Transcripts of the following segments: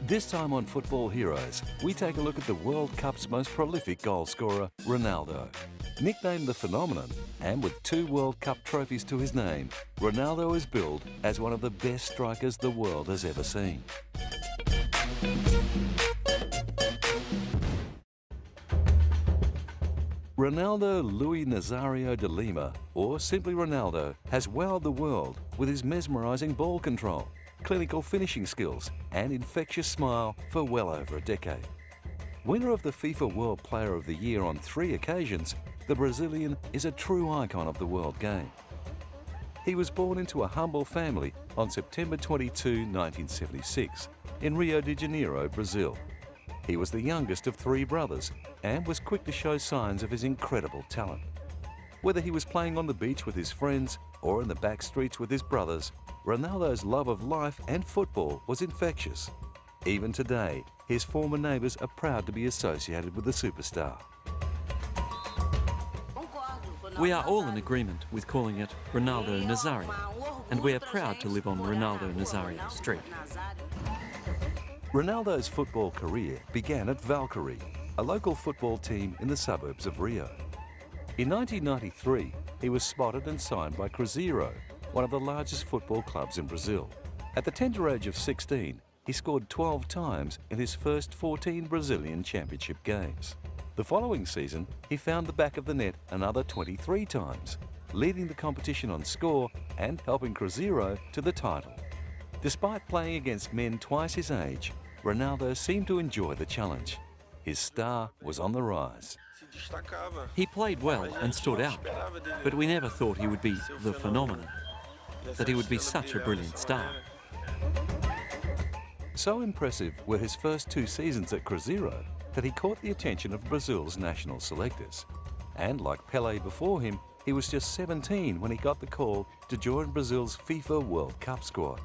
This time on Football Heroes, we take a look at the World Cup's most prolific goal scorer, Ronaldo. Nicknamed the Phenomenon, and with 2 World Cup trophies to his name, Ronaldo is billed as one of the best strikers the world has ever seen. Ronaldo Luis Nazario de Lima, or simply Ronaldo, has wowed the world with his mesmerising ball control, clinical finishing skills and infectious smile for well over a decade. Winner of the FIFA World Player of the Year on 3 occasions, the Brazilian is a true icon of the world game. He was born into a humble family on September 22, 1976, in Rio de Janeiro, Brazil. He was the youngest of 3 brothers and was quick to show signs of his incredible talent. Whether he was playing on the beach with his friends or in the back streets with his brothers, Ronaldo's love of life and football was infectious. Even today, his former neighbours are proud to be associated with the superstar. We are all in agreement with calling it Ronaldo Nazario, and we are proud to live on Ronaldo Nazario Street. Ronaldo's football career began at Valkyrie, a local football team in the suburbs of Rio. In 1993, he was spotted and signed by Cruzeiro, one of the largest football clubs in Brazil. At the tender age of 16, he scored 12 times in his first 14 Brazilian Championship games. The following season, he found the back of the net another 23 times, leading the competition on score and helping Cruzeiro to the title. Despite playing against men twice his age, Ronaldo seemed to enjoy the challenge. His star was on the rise. He played well and stood out, but we never thought he would be the phenomenon, that he would be such a brilliant star. So impressive were his first 2 seasons at Cruzeiro that he caught the attention of Brazil's national selectors. And like Pelé before him, he was just 17 when he got the call to join Brazil's FIFA World Cup squad.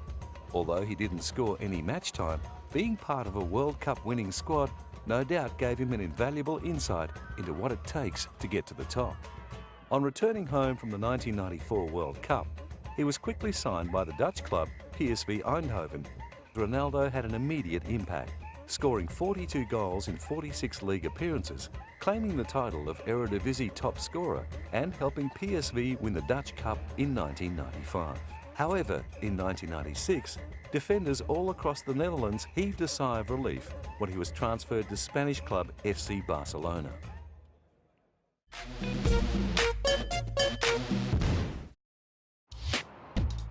Although he didn't score any match time, being part of a World Cup winning squad no doubt gave him an invaluable insight into what it takes to get to the top. On returning home from the 1994 World Cup, he was quickly signed by the Dutch club PSV Eindhoven. Ronaldo had an immediate impact, scoring 42 goals in 46 league appearances, claiming the title of Eredivisie top scorer and helping PSV win the Dutch Cup in 1995. However, in 1996, defenders all across the Netherlands heaved a sigh of relief when he was transferred to Spanish club FC Barcelona.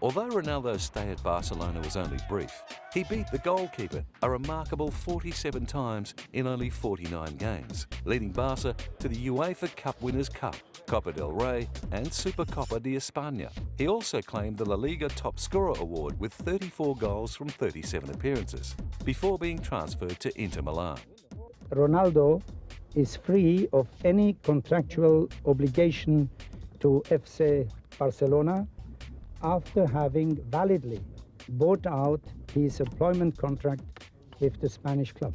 Although Ronaldo's stay at Barcelona was only brief, he beat the goalkeeper a remarkable 47 times in only 49 games, leading Barca to the UEFA Cup Winners' Cup, Copa del Rey and Supercopa de España. He also claimed the La Liga Top Scorer award with 34 goals from 37 appearances, before being transferred to Inter Milan. Ronaldo is free of any contractual obligation to FC Barcelona after having validly bought out his employment contract with the Spanish club.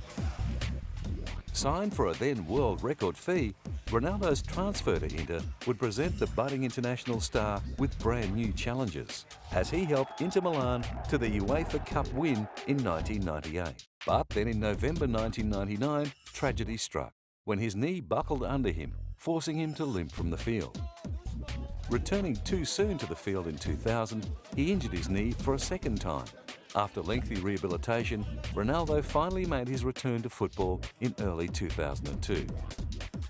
Signed for a then world record fee, Ronaldo's transfer to Inter would present the budding international star with brand new challenges, as he helped Inter Milan to the UEFA Cup win in 1998. But then in November 1999, tragedy struck, when his knee buckled under him, forcing him to limp from the field. Returning too soon to the field in 2000, he injured his knee for a second time. After lengthy rehabilitation, Ronaldo finally made his return to football in early 2002.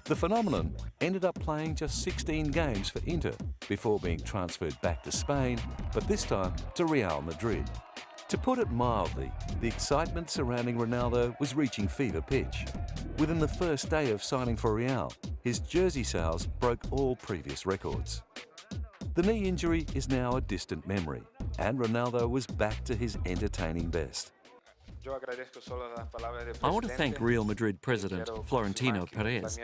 The phenomenon ended up playing just 16 games for Inter before being transferred back to Spain, but this time to Real Madrid. To put it mildly, the excitement surrounding Ronaldo was reaching fever pitch. Within the first day of signing for Real, his jersey sales broke all previous records. The knee injury is now a distant memory, and Ronaldo was back to his entertaining best. I want to thank Real Madrid President Florentino Perez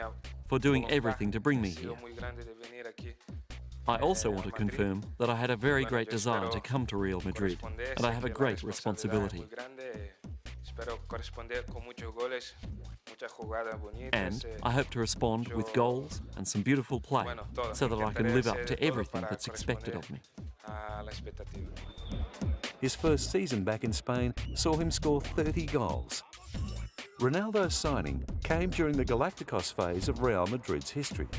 for doing everything to bring me here. I also want to confirm that I had a very great desire to come to Real Madrid, and I have a great responsibility. And I hope to respond with goals and some beautiful play so that I can live up to everything that's expected of me. His first season back in Spain saw him score 30 goals, Ronaldo's signing came during the Galacticos phase of Real Madrid's history.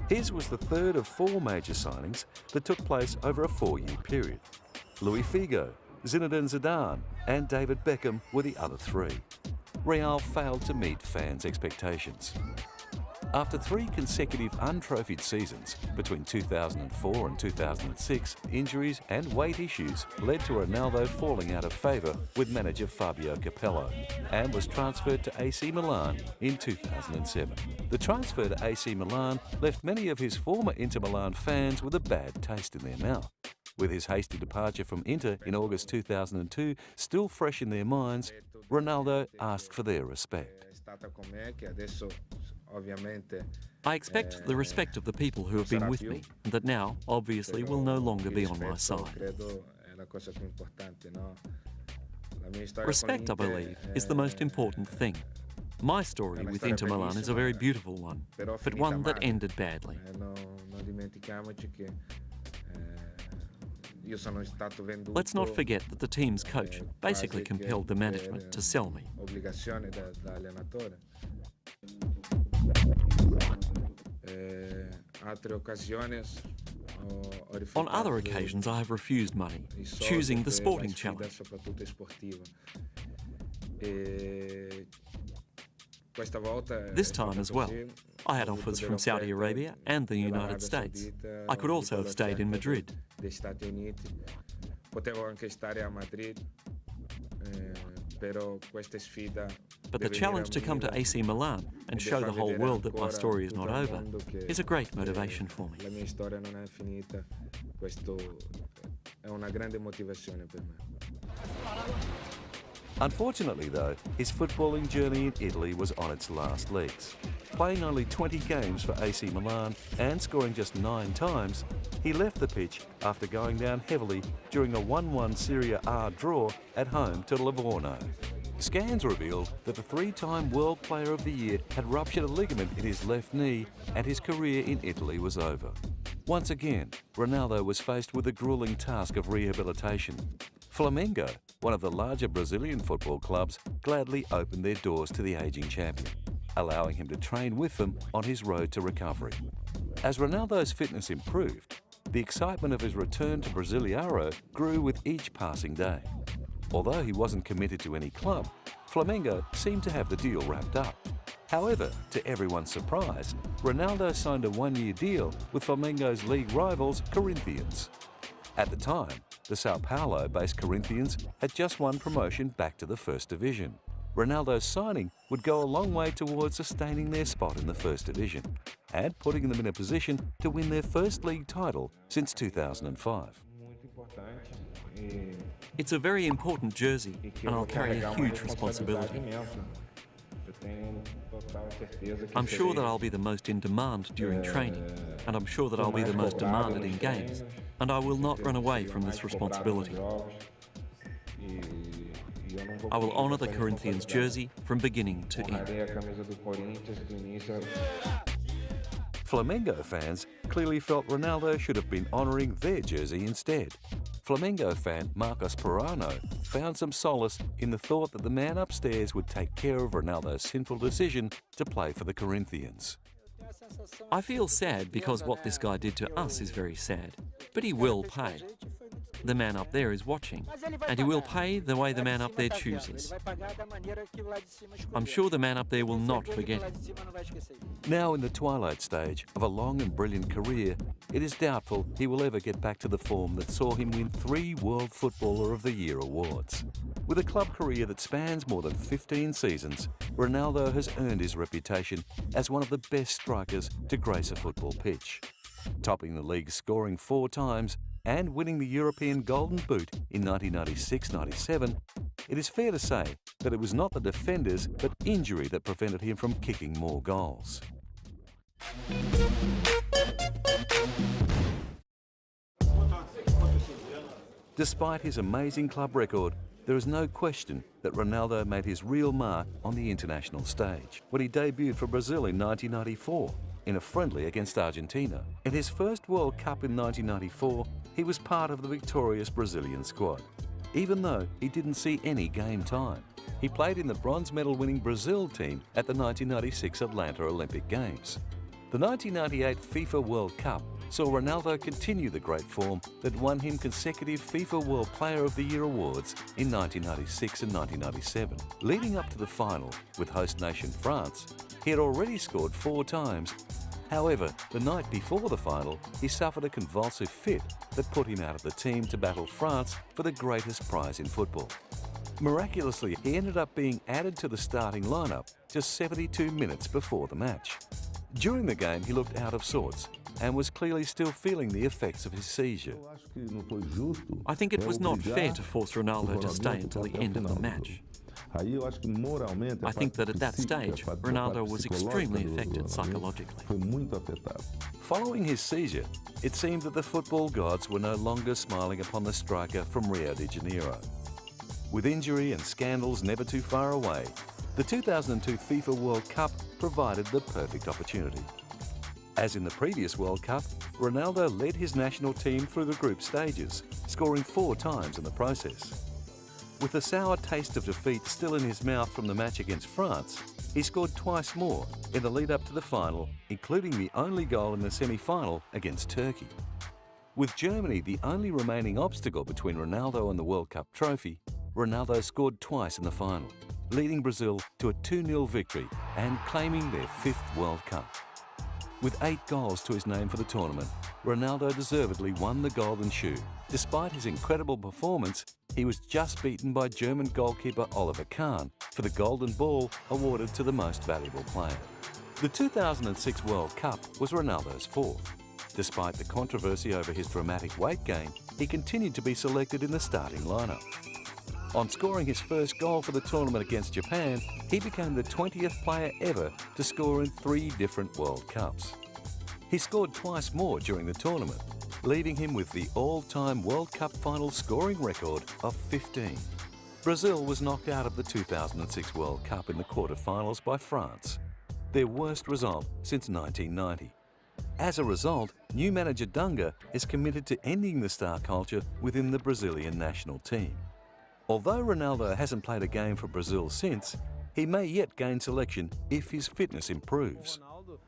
His was the third of 4 major signings that took place over a 4-year period. Luis Figo, Zinedine Zidane and David Beckham were the other 3. Real failed to meet fans' expectations. After 3 consecutive untrophied seasons between 2004 and 2006, injuries and weight issues led to Ronaldo falling out of favour with manager Fabio Capello and was transferred to AC Milan in 2007. The transfer to AC Milan left many of his former Inter Milan fans with a bad taste in their mouth. With his hasty departure from Inter in August 2002 still fresh in their minds, Ronaldo asked for their respect. I expect the respect of the people who have been with me, and that now, obviously, will no longer be on my side. Respect, I believe, is the most important thing. My story with Inter Milan is a very beautiful one, but one that ended badly. Let's not forget that the team's coach basically compelled the management to sell me. On other occasions, I have refused money, choosing the sporting challenge. This time as well, I had offers from Saudi Arabia and the United States. I could also have stayed in Madrid. But the challenge to come to AC Milan and show the whole world that my story is not over is a great motivation for me. Unfortunately though, his footballing journey in Italy was on its last legs. Playing only 20 games for AC Milan and scoring just 9 times, he left the pitch after going down heavily during a 1-1 Serie A draw at home to Livorno. Scans revealed that the 3-time World Player of the Year had ruptured a ligament in his left knee and his career in Italy was over. Once again, Ronaldo was faced with the grueling task of rehabilitation. Flamengo, one of the larger Brazilian football clubs, gladly opened their doors to the ageing champion, allowing him to train with them on his road to recovery. As Ronaldo's fitness improved, the excitement of his return to Brasileiro grew with each passing day. Although he wasn't committed to any club, Flamengo seemed to have the deal wrapped up. However, to everyone's surprise, Ronaldo signed a 1-year deal with Flamengo's league rivals, Corinthians. At the time, the Sao Paulo-based Corinthians had just won promotion back to the First Division. Ronaldo's signing would go a long way towards sustaining their spot in the First Division and putting them in a position to win their first league title since 2005. It's a very important jersey, and I'll carry a huge responsibility. I'm sure that I'll be the most in demand during training, and I'm sure that I'll be the most demanded in games, and I will not run away from this responsibility. I will honour the Corinthians jersey from beginning to end. Flamengo fans clearly felt Ronaldo should have been honouring their jersey instead. Flamengo fan Marcos Perano found some solace in the thought that the man upstairs would take care of Ronaldo's sinful decision to play for the Corinthians. I feel sad because what this guy did to us is very sad, but he will pay. The man up there is watching, and he will pay the way the man up there chooses. I'm sure the man up there will not forget him. Now in the twilight stage of a long and brilliant career, it is doubtful he will ever get back to the form that saw him win 3 World Footballer of the Year awards. With a club career that spans more than 15 seasons, Ronaldo has earned his reputation as one of the best strikers to grace a football pitch. Topping the league scoring 4 times and winning the European Golden Boot in 1996-97, it is fair to say that it was not the defenders but injury that prevented him from kicking more goals. Despite his amazing club record, there is no question that Ronaldo made his real mark on the international stage when he debuted for Brazil in 1994 in a friendly against Argentina. In his first World Cup in 1994, he was part of the victorious Brazilian squad. Even though he didn't see any game time, he played in the bronze medal winning Brazil team at the 1996 Atlanta Olympic Games. The 1998 FIFA World Cup saw Ronaldo continue the great form that won him consecutive FIFA World Player of the Year awards in 1996 and 1997. Leading up to the final with host nation France, he had already scored 4 times. However, the night before the final, he suffered a convulsive fit that put him out of the team to battle France for the greatest prize in football. Miraculously, he ended up being added to the starting lineup just 72 minutes before the match. During the game, he looked out of sorts and was clearly still feeling the effects of his seizure. I think it was not fair to force Ronaldo to stay until the end of the match. I think that at that stage, Ronaldo was extremely affected psychologically. Following his seizure, it seemed that the football gods were no longer smiling upon the striker from Rio de Janeiro. With injury and scandals never too far away, the 2002 FIFA World Cup provided the perfect opportunity. As in the previous World Cup, Ronaldo led his national team through the group stages, scoring 4 times in the process. With the sour taste of defeat still in his mouth from the match against France, he scored twice more in the lead-up to the final, including the only goal in the semi-final against Turkey. With Germany the only remaining obstacle between Ronaldo and the World Cup trophy, Ronaldo scored twice in the final, leading Brazil to a 2-0 victory and claiming their 5th World Cup. With 8 goals to his name for the tournament, Ronaldo deservedly won the Golden Shoe. Despite his incredible performance, he was just beaten by German goalkeeper Oliver Kahn for the Golden Ball awarded to the most valuable player. The 2006 World Cup was Ronaldo's 4th. Despite the controversy over his dramatic weight gain, he continued to be selected in the starting lineup. On scoring his first goal for the tournament against Japan, he became the 20th player ever to score in 3 different World Cups. He scored twice more during the tournament, leaving him with the all-time World Cup final scoring record of 15. Brazil was knocked out of the 2006 World Cup in the quarter-finals by France, their worst result since 1990. As a result, new manager Dunga is committed to ending the star culture within the Brazilian national team. Although Ronaldo hasn't played a game for Brazil since, he may yet gain selection if his fitness improves.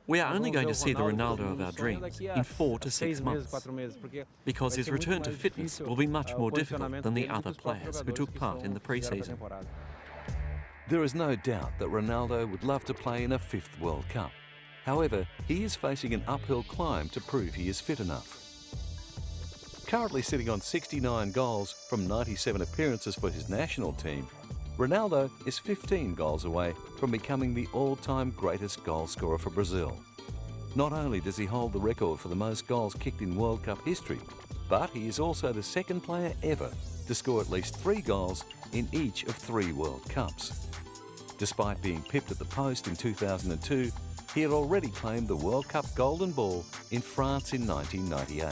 We are only going to see the Ronaldo of our dreams in 4 to 6 months, because his return to fitness will be much more difficult than the other players who took part in the pre-season. There is no doubt that Ronaldo would love to play in a 5th World Cup. However, he is facing an uphill climb to prove he is fit enough. Currently sitting on 69 goals from 97 appearances for his national team, Ronaldo is 15 goals away from becoming the all-time greatest goal scorer for Brazil. Not only does he hold the record for the most goals kicked in World Cup history, but he is also the 2nd player ever to score at least 3 goals in each of 3 World Cups. Despite being pipped at the post in 2002, he had already claimed the World Cup Golden Ball in France in 1998.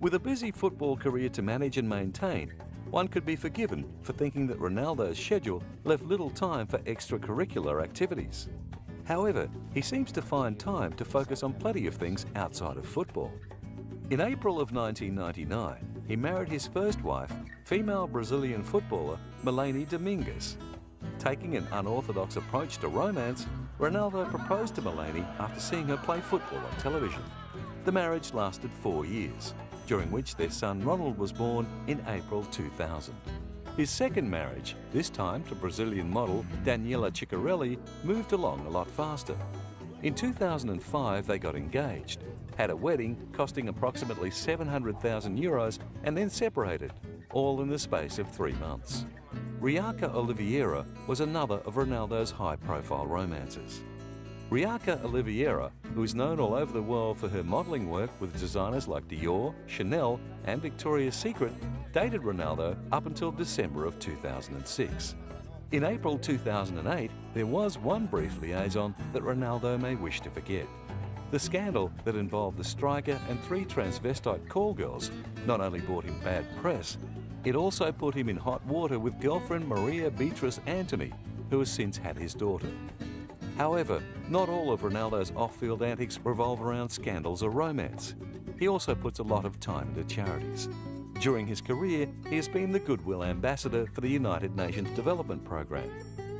With a busy football career to manage and maintain, one could be forgiven for thinking that Ronaldo's schedule left little time for extracurricular activities. However, he seems to find time to focus on plenty of things outside of football. In April of 1999, he married his first wife, female Brazilian footballer Milene Domingues. Taking an unorthodox approach to romance, Ronaldo proposed to Milene after seeing her play football on television. The marriage lasted 4 years, during which their son Ronald was born in April 2000. His second marriage, this time to Brazilian model Daniela Ciccarelli, moved along a lot faster. In 2005 they got engaged, had a wedding costing approximately €700,000 and then separated, all in the space of 3 months. Riaca Oliveira was another of Ronaldo's high-profile romances. Riaca Oliveira, who is known all over the world for her modelling work with designers like Dior, Chanel and Victoria's Secret, dated Ronaldo up until December of 2006. In April 2008, there was one brief liaison that Ronaldo may wish to forget. The scandal that involved the striker and 3 transvestite call girls not only brought him bad press, it also put him in hot water with girlfriend Maria Beatrice Anthony, who has since had his daughter. However, not all of Ronaldo's off-field antics revolve around scandals or romance. He also puts a lot of time into charities. During his career, he has been the Goodwill Ambassador for the United Nations Development Programme,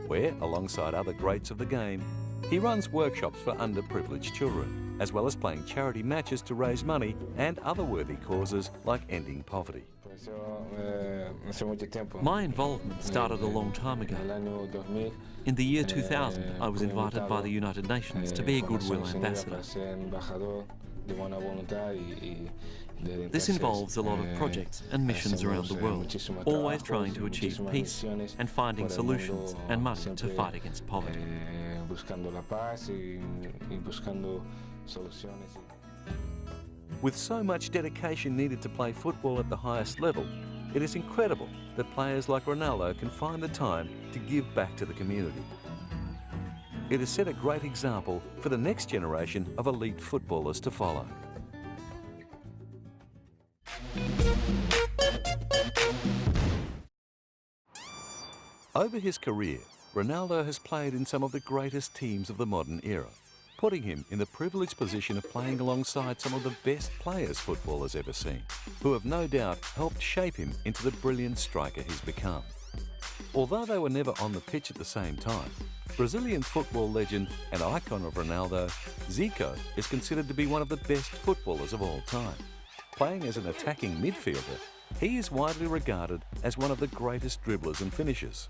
where, alongside other greats of the game, he runs workshops for underprivileged children, as well as playing charity matches to raise money and other worthy causes like ending poverty. My involvement started a long time ago. In the year 2000, I was invited by the United Nations to be a Goodwill Ambassador. This involves a lot of projects and missions around the world, always trying to achieve peace and finding solutions and money to fight against poverty. With so much dedication needed to play football at the highest level, it is incredible that players like Ronaldo can find the time to give back to the community. It has set a great example for the next generation of elite footballers to follow. Over his career, Ronaldo has played in some of the greatest teams of the modern era, putting him in the privileged position of playing alongside some of the best players football has ever seen, who have no doubt helped shape him into the brilliant striker he's become. Although they were never on the pitch at the same time, Brazilian football legend and icon of Ronaldo, Zico, is considered to be one of the best footballers of all time. Playing as an attacking midfielder, he is widely regarded as one of the greatest dribblers and finishers.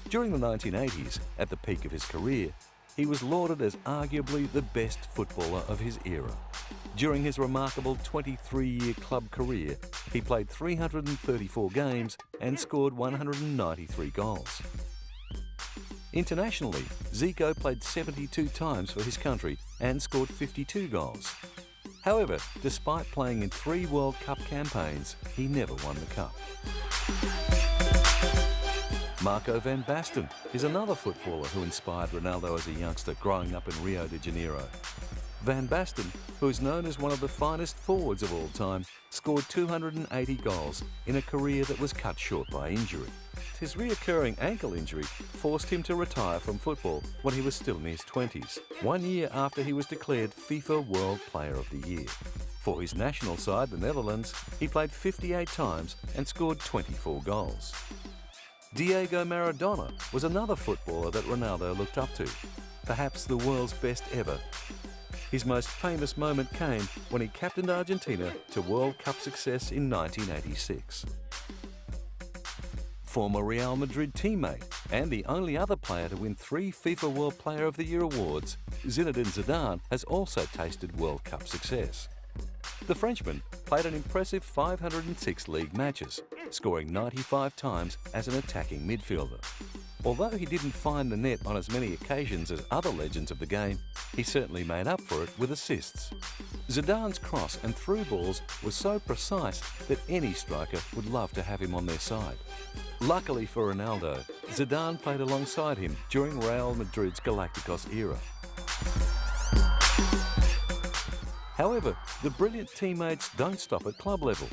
During the 1980s, at the peak of his career, he was lauded as arguably the best footballer of his era. During his remarkable 23-year club career, he played 334 games and scored 193 goals. Internationally, Zico played 72 times for his country and scored 52 goals. However, despite playing in 3 World Cup campaigns, he never won the cup. Marco van Basten is another footballer who inspired Ronaldo as a youngster growing up in Rio de Janeiro. Van Basten, who is known as one of the finest forwards of all time, scored 280 goals in a career that was cut short by injury. His reoccurring ankle injury forced him to retire from football when he was still in his 20s, 1 year after he was declared FIFA World Player of the Year. For his national side, the Netherlands, he played 58 times and scored 24 goals. Diego Maradona was another footballer that Ronaldo looked up to, perhaps the world's best ever. His most famous moment came when he captained Argentina to World Cup success in 1986. Former Real Madrid teammate and the only other player to win 3 FIFA World Player of the Year awards, Zinedine Zidane has also tasted World Cup success. The Frenchman played an impressive 506 league matches, scoring 95 times as an attacking midfielder. Although he didn't find the net on as many occasions as other legends of the game, he certainly made up for it with assists. Zidane's cross and through balls were so precise that any striker would love to have him on their side. Luckily for Ronaldo, Zidane played alongside him during Real Madrid's Galacticos era. However, the brilliant teammates don't stop at club level.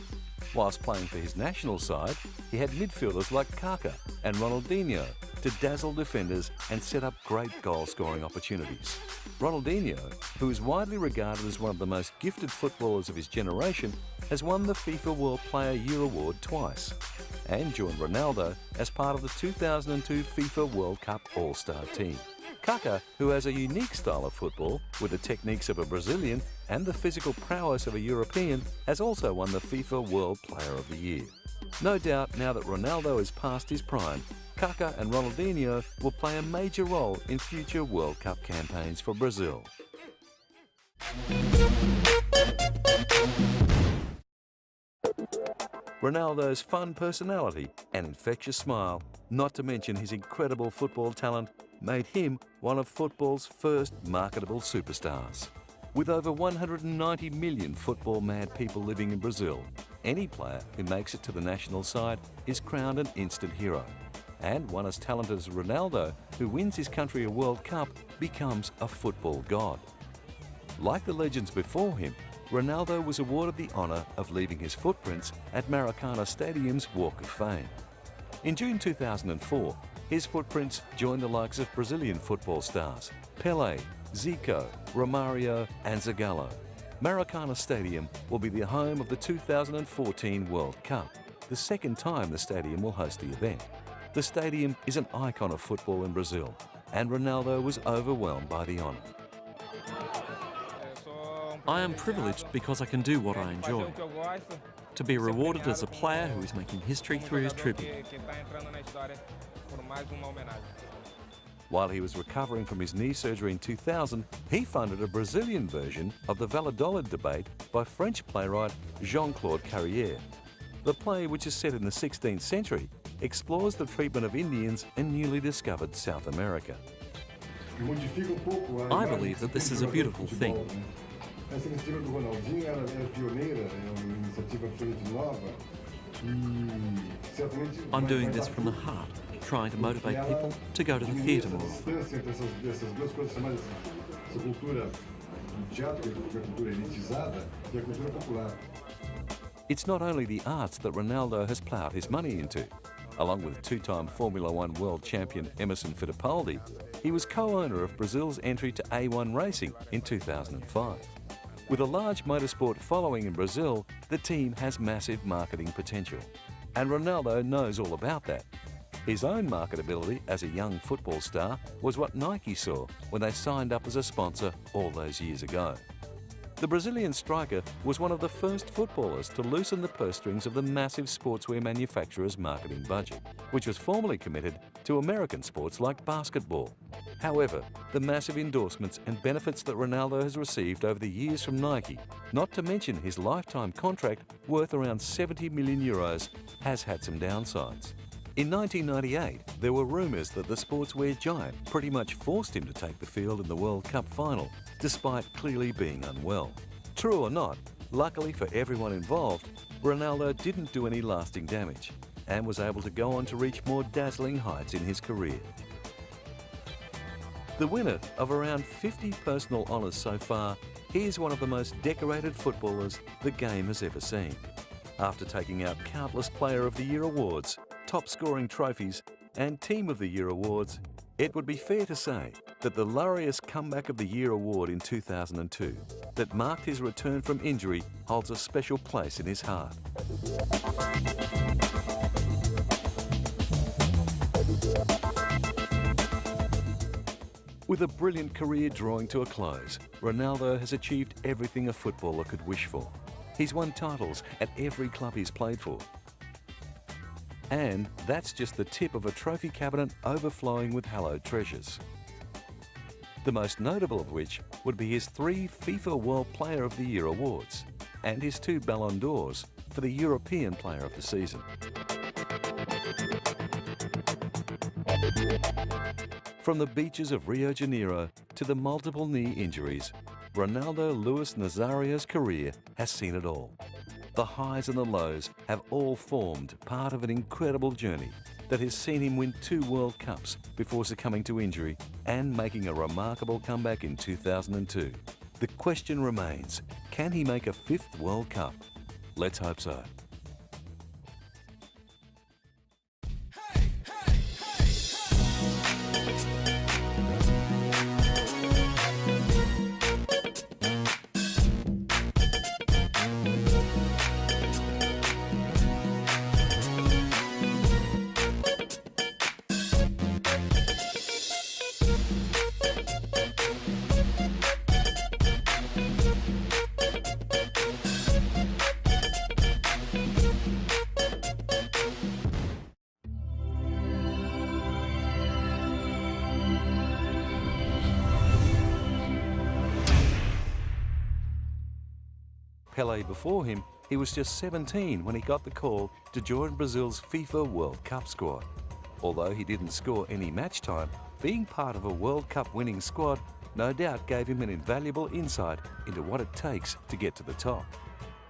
Whilst playing for his national side, he had midfielders like Kaká and Ronaldinho to dazzle defenders and set up great goal-scoring opportunities. Ronaldinho, who is widely regarded as one of the most gifted footballers of his generation, has won the FIFA World Player Year award twice and joined Ronaldo as part of the 2002 FIFA World Cup All-Star team. Kaká, who has a unique style of football with the techniques of a Brazilian and the physical prowess of a European, has also won the FIFA World Player of the Year. No doubt now that Ronaldo is past his prime, Kaká and Ronaldinho will play a major role in future World Cup campaigns for Brazil. Ronaldo's fun personality and infectious smile, not to mention his incredible football talent, made him one of football's first marketable superstars. With over 190 million football-mad people living in Brazil, any player who makes it to the national side is crowned an instant hero. And one as talented as Ronaldo, who wins his country a World Cup, becomes a football god. Like the legends before him, Ronaldo was awarded the honour of leaving his footprints at Maracana Stadium's Walk of Fame. In June 2004, his footprints joined the likes of Brazilian football stars Pelé, Zico, Romario and Zagallo. Maracana Stadium will be the home of the 2014 World Cup, the second time the stadium will host the event. The stadium is an icon of football in Brazil, and Ronaldo was overwhelmed by the honour. I am privileged because I can do what I enjoy. To be rewarded as a player who is making history through his tribute. While he was recovering from his knee surgery in 2000, he funded a Brazilian version of the Valladolid debate by French playwright Jean-Claude Carrière. The play, which is set in the 16th century, explores the treatment of Indians in newly discovered South America. I believe that this is a beautiful thing. I'm doing this from the heart, trying to motivate people to go to the theatre more. It's not only the arts that Ronaldo has ploughed his money into. Along with two-time Formula One world champion Emerson Fittipaldi, he was co-owner of Brazil's entry to A1 racing in 2005. With a large motorsport following in Brazil, the team has massive marketing potential. And Ronaldo knows all about that. His own marketability as a young football star was what Nike saw when they signed up as a sponsor all those years ago. The Brazilian striker was one of the first footballers to loosen the purse strings of the massive sportswear manufacturer's marketing budget, which was formerly committed to American sports like basketball. However, the massive endorsements and benefits that Ronaldo has received over the years from Nike, not to mention his lifetime contract worth around 70 million euros, has had some downsides. In 1998, there were rumours that the sportswear giant pretty much forced him to take the field in the World Cup final, despite clearly being unwell. True or not, luckily for everyone involved, Ronaldo didn't do any lasting damage and was able to go on to reach more dazzling heights in his career. The winner of around 50 personal honours so far, he is one of the most decorated footballers the game has ever seen. After taking out countless Player of the Year awards, top scoring trophies and Team of the Year awards, it would be fair to say that the Laureus Comeback of the Year award in 2002 that marked his return from injury holds a special place in his heart. With a brilliant career drawing to a close, Ronaldo has achieved everything a footballer could wish for. He's won titles at every club he's played for. And that's just the tip of a trophy cabinet overflowing with hallowed treasures. The most notable of which would be his 3 FIFA World Player of the Year awards and his 2 Ballon d'Ors for the European Player of the Season. From the beaches of Rio de Janeiro to the multiple knee injuries, Ronaldo Luis Nazario's career has seen it all. The highs and the lows have all formed part of an incredible journey that has seen him win 2 World Cups before succumbing to injury and making a remarkable comeback in 2002. The question remains, can he make a 5th World Cup? Let's hope so. Pelé before him, he was just 17 when he got the call to join Brazil's FIFA World Cup squad. Although he didn't score any match time, being part of a World Cup winning squad no doubt gave him an invaluable insight into what it takes to get to the top.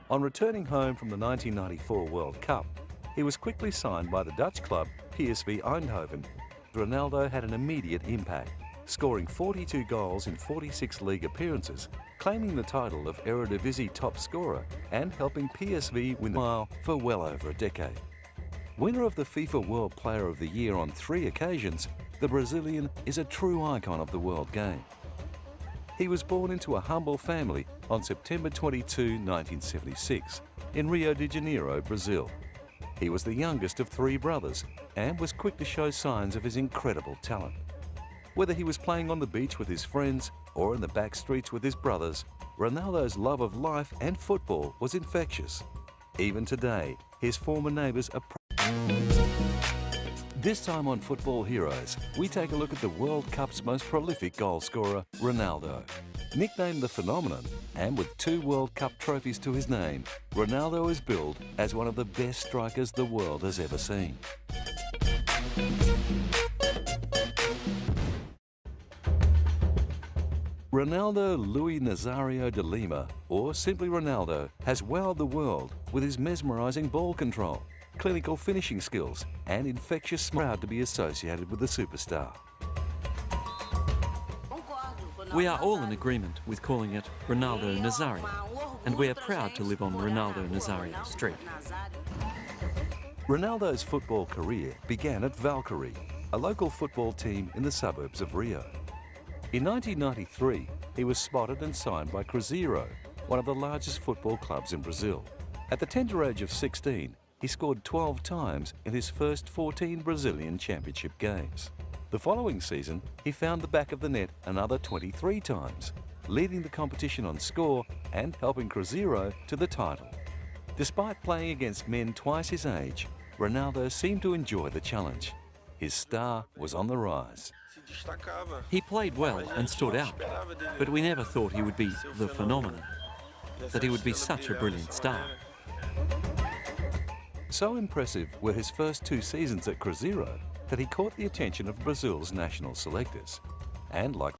On returning home from the 1994 World Cup, he was quickly signed by the Dutch club PSV Eindhoven. Ronaldo had an immediate impact, scoring 42 goals in 46 league appearances, claiming the title of Eredivisie top scorer and helping PSV win the mile for well over a decade. Winner of the FIFA World Player of the Year on 3 occasions, the Brazilian is a true icon of the world game. He was born into a humble family on September 22, 1976, in Rio de Janeiro, Brazil. He was the youngest of 3 brothers and was quick to show signs of his incredible talent. Whether he was playing on the beach with his friends or in the back streets with his brothers, Ronaldo's love of life and football was infectious. Even today, his former neighbours are This time on Football Heroes, we take a look at the World Cup's most prolific goal scorer, Ronaldo. Nicknamed the Phenomenon, and with 2 World Cup trophies to his name, Ronaldo is billed as one of the best strikers the world has ever seen. Ronaldo Luis Nazario de Lima, or simply Ronaldo, has wowed the world with his mesmerising ball control, clinical finishing skills and infectious proud to be associated with the superstar. We are all in agreement with calling it Ronaldo Nazario, and we are proud to live on Ronaldo Nazario Street. Ronaldo's football career began at Valkyrie, a local football team in the suburbs of Rio. In 1993, he was spotted and signed by Cruzeiro, one of the largest football clubs in Brazil. At the tender age of 16, he scored 12 times in his first 14 Brazilian Championship games. The following season, he found the back of the net another 23 times, leading the competition on score and helping Cruzeiro to the title. Despite playing against men twice his age, Ronaldo seemed to enjoy the challenge. His star was on the rise. He played well and stood out, but we never thought he would be the phenomenon, that he would be such a brilliant star. So impressive were his first 2 seasons at Cruzeiro that he caught the attention of Brazil's national selectors. And like